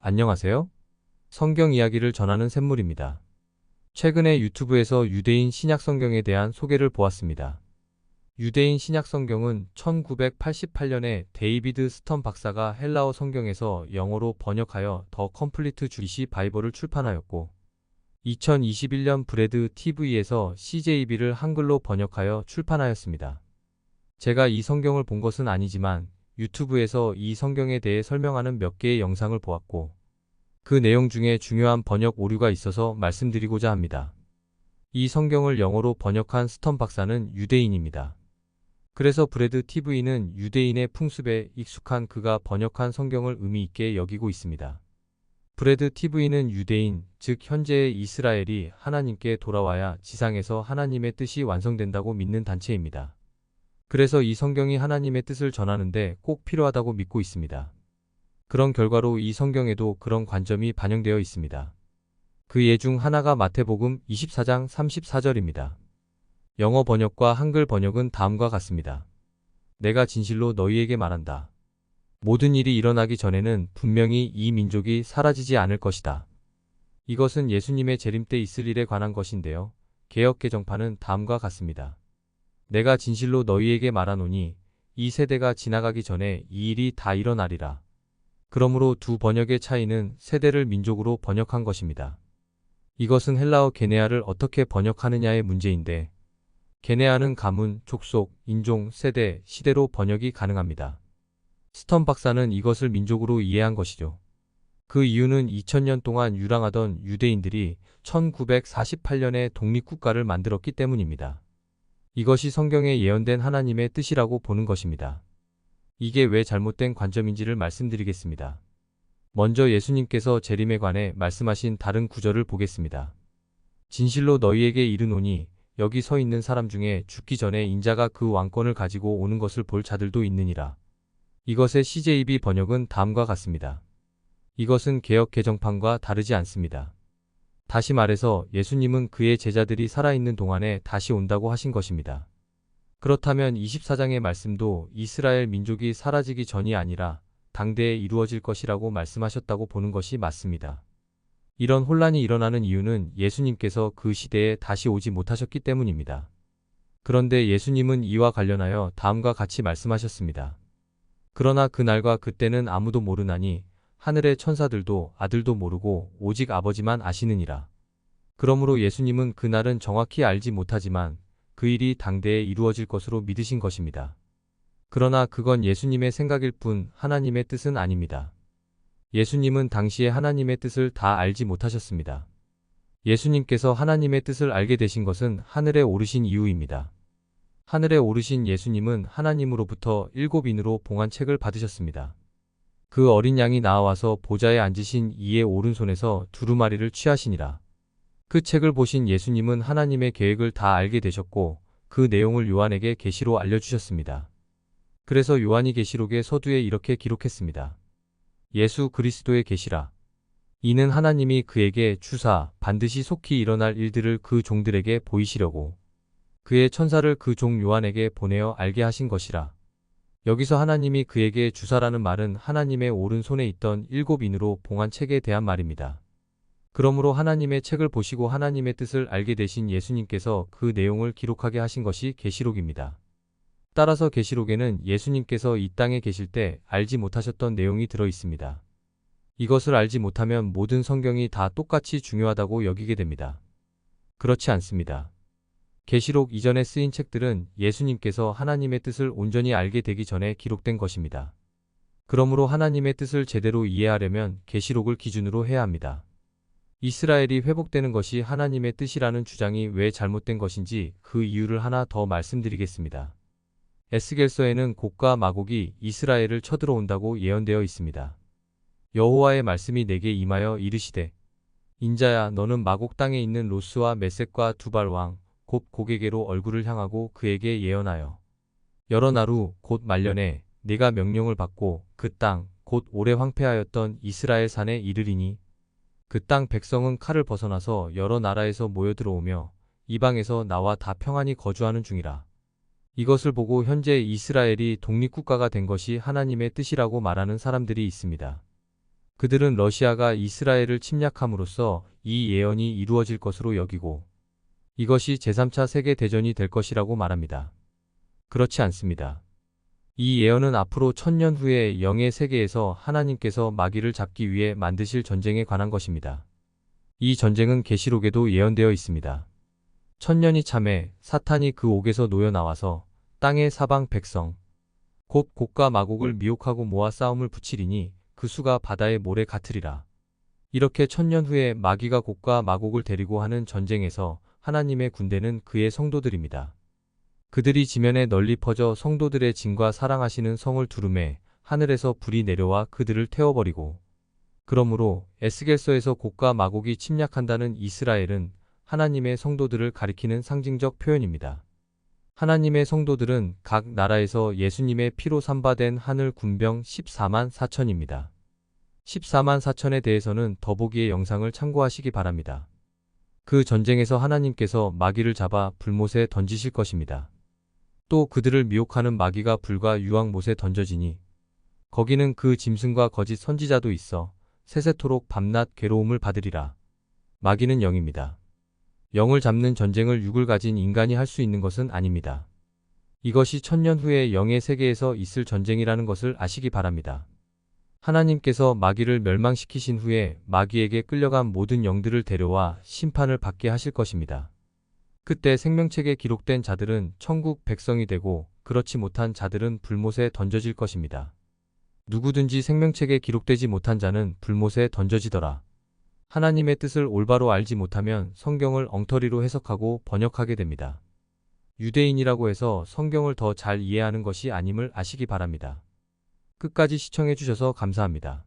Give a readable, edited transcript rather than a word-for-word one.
안녕하세요. 성경 이야기를 전하는 샘물입니다. 최근에 유튜브에서 유대인 신약 성경에 대한 소개를 보았습니다. 유대인 신약 성경은 1988년에 데이비드 스턴 박사가 헬라어 성경에서 영어로 번역하여 더 컴플리트 주이시 바이블을 출판하였고, 2021년 브레드 TV에서 CJB를 한글로 번역하여 출판하였습니다. 제가 이 성경을 본 것은 아니지만 유튜브에서 이 성경에 대해 설명하는 몇 개의 영상을 보았고, 그 내용 중에 중요한 번역 오류가 있어서 말씀드리고자 합니다. 이 성경을 영어로 번역한 스턴 박사는 유대인입니다. 그래서 브레드 TV는 유대인의 풍습에 익숙한 그가 번역한 성경을 의미 있게 여기고 있습니다. 브레드 TV는 유대인, 즉 현재의 이스라엘이 하나님께 돌아와야 지상에서 하나님의 뜻이 완성된다고 믿는 단체입니다. 그래서 이 성경이 하나님의 뜻을 전하는데 꼭 필요하다고 믿고 있습니다. 그런 결과로 이 성경에도 그런 관점이 반영되어 있습니다. 그 예 중 하나가 마태복음 24장 34절입니다. 영어 번역과 한글 번역은 다음과 같습니다. 내가 진실로 너희에게 말한다. 모든 일이 일어나기 전에는 분명히 이 민족이 사라지지 않을 것이다. 이것은 예수님의 재림 때 있을 일에 관한 것인데요. 개역 개정판은 다음과 같습니다. 내가 진실로 너희에게 말하노니 이 세대가 지나가기 전에 이 일이 다 일어나리라. 그러므로 두 번역의 차이는 세대를 민족으로 번역한 것입니다. 이것은 헬라어 게네아를 어떻게 번역하느냐의 문제인데, 게네아는 가문, 족속, 인종, 세대, 시대로 번역이 가능합니다. 스턴 박사는 이것을 민족으로 이해한 것이죠. 그 이유는 2000년 동안 유랑하던 유대인들이 1948년에 독립국가를 만들었기 때문입니다. 이것이 성경에 예언된 하나님의 뜻이라고 보는 것입니다. 이게 왜 잘못된 관점인지를 말씀드리겠습니다. 먼저 예수님께서 재림에 관해 말씀하신 다른 구절을 보겠습니다. 진실로 너희에게 이르노니 여기 서 있는 사람 중에 죽기 전에 인자가 그 왕권을 가지고 오는 것을 볼 자들도 있느니라. 이것의 CJB 번역은 다음과 같습니다. 이것은 개역 개정판과 다르지 않습니다. 다시 말해서 예수님은 그의 제자들이 살아있는 동안에 다시 온다고 하신 것입니다. 그렇다면 24장의 말씀도 이스라엘 민족이 사라지기 전이 아니라 당대에 이루어질 것이라고 말씀하셨다고 보는 것이 맞습니다. 이런 혼란이 일어나는 이유는 예수님께서 그 시대에 다시 오지 못하셨기 때문입니다. 그런데 예수님은 이와 관련하여 다음과 같이 말씀하셨습니다. 그러나 그날과 그때는 아무도 모르나니 하늘의 천사들도 아들도 모르고 오직 아버지만 아시느니라. 그러므로 예수님은 그날은 정확히 알지 못하지만 그 일이 당대에 이루어질 것으로 믿으신 것입니다. 그러나 그건 예수님의 생각일 뿐 하나님의 뜻은 아닙니다. 예수님은 당시에 하나님의 뜻을 다 알지 못하셨습니다. 예수님께서 하나님의 뜻을 알게 되신 것은 하늘에 오르신 이후입니다. 하늘에 오르신 예수님은 하나님으로부터 7인으로 봉한 책을 받으셨습니다. 그 어린 양이 나와서 보좌에 앉으신 이의 오른손에서 두루마리를 취하시니라. 그 책을 보신 예수님은 하나님의 계획을 다 알게 되셨고 그 내용을 요한에게 계시로 알려주셨습니다. 그래서 요한이 계시록의 서두에 이렇게 기록했습니다. 예수 그리스도의 계시라. 이는 하나님이 그에게 주사 반드시 속히 일어날 일들을 그 종들에게 보이시려고 그의 천사를 그 종 요한에게 보내어 알게 하신 것이라. 여기서 하나님이 그에게 주사라는 말은 하나님의 오른손에 있던 7인으로 봉한 책에 대한 말입니다. 그러므로 하나님의 책을 보시고 하나님의 뜻을 알게 되신 예수님께서 그 내용을 기록하게 하신 것이 계시록입니다. 따라서 계시록에는 예수님께서 이 땅에 계실 때 알지 못하셨던 내용이 들어 있습니다. 이것을 알지 못하면 모든 성경이 다 똑같이 중요하다고 여기게 됩니다. 그렇지 않습니다. 계시록 이전에 쓰인 책들은 예수님께서 하나님의 뜻을 온전히 알게 되기 전에 기록된 것입니다. 그러므로 하나님의 뜻을 제대로 이해하려면 계시록을 기준으로 해야 합니다. 이스라엘이 회복되는 것이 하나님의 뜻이라는 주장이 왜 잘못된 것인지 그 이유를 하나 더 말씀드리겠습니다. 에스겔서에는 곡과 마곡이 이스라엘을 쳐들어온다고 예언되어 있습니다. 여호와의 말씀이 내게 임하여 이르시되 인자야 너는 마곡 땅에 있는 로스와 메섹과 두발 왕 곧 곡에게로 얼굴을 향하고 그에게 예언하여 여러 날 후 곧 말년에 네가 명령을 받고 그 땅 곧 오래 황폐하였던 이스라엘 산에 이르리니 그 땅 백성은 칼을 벗어나서 여러 나라에서 모여 들어오며 이방에서 나와 다 평안히 거주하는 중이라. 이것을 보고 현재 이스라엘이 독립국가가 된 것이 하나님의 뜻이라고 말하는 사람들이 있습니다. 그들은 러시아가 이스라엘을 침략함으로써 이 예언이 이루어질 것으로 여기고 이것이 제3차 세계대전이 될 것이라고 말합니다. 그렇지 않습니다. 이 예언은 앞으로 1000년 후에 영의 세계에서 하나님께서 마귀를 잡기 위해 만드실 전쟁에 관한 것입니다. 이 전쟁은 계시록에도 예언되어 있습니다. 1000년이 참에 사탄이 그 옥에서 놓여 나와서 땅의 사방 백성 곧 곡과 마곡을 미혹하고 모아 싸움을 붙이리니 그 수가 바다의 모래 같으리라. 이렇게 1000년 후에 마귀가 곡과 마곡을 데리고 하는 전쟁에서 하나님의 군대는 그의 성도들입니다. 그들이 지면에 널리 퍼져 성도들의 진과 사랑하시는 성을 두루매 하늘에서 불이 내려와 그들을 태워버리고 그러므로 에스겔서에서 곡과 마곡이 침략한다는 이스라엘은 하나님의 성도들을 가리키는 상징적 표현입니다. 하나님의 성도들은 각 나라에서 예수님의 피로 삼바된 하늘 군병 14만 4천입니다. 14만 4천에 대해서는 더보기의 영상을 참고하시기 바랍니다. 그 전쟁에서 하나님께서 마귀를 잡아 불못에 던지실 것입니다. 또 그들을 미혹하는 마귀가 불과 유황못에 던져지니 거기는 그 짐승과 거짓 선지자도 있어 세세토록 밤낮 괴로움을 받으리라. 마귀는 영입니다. 영을 잡는 전쟁을 육을 가진 인간이 할 수 있는 것은 아닙니다. 이것이 1000년 후에 영의 세계에서 있을 전쟁이라는 것을 아시기 바랍니다. 하나님께서 마귀를 멸망시키신 후에 마귀에게 끌려간 모든 영들을 데려와 심판을 받게 하실 것입니다. 그때 생명책에 기록된 자들은 천국 백성이 되고 그렇지 못한 자들은 불못에 던져질 것입니다. 누구든지 생명책에 기록되지 못한 자는 불못에 던져지더라. 하나님의 뜻을 올바로 알지 못하면 성경을 엉터리로 해석하고 번역하게 됩니다. 유대인이라고 해서 성경을 더 잘 이해하는 것이 아님을 아시기 바랍니다. 끝까지 시청해 주셔서 감사합니다.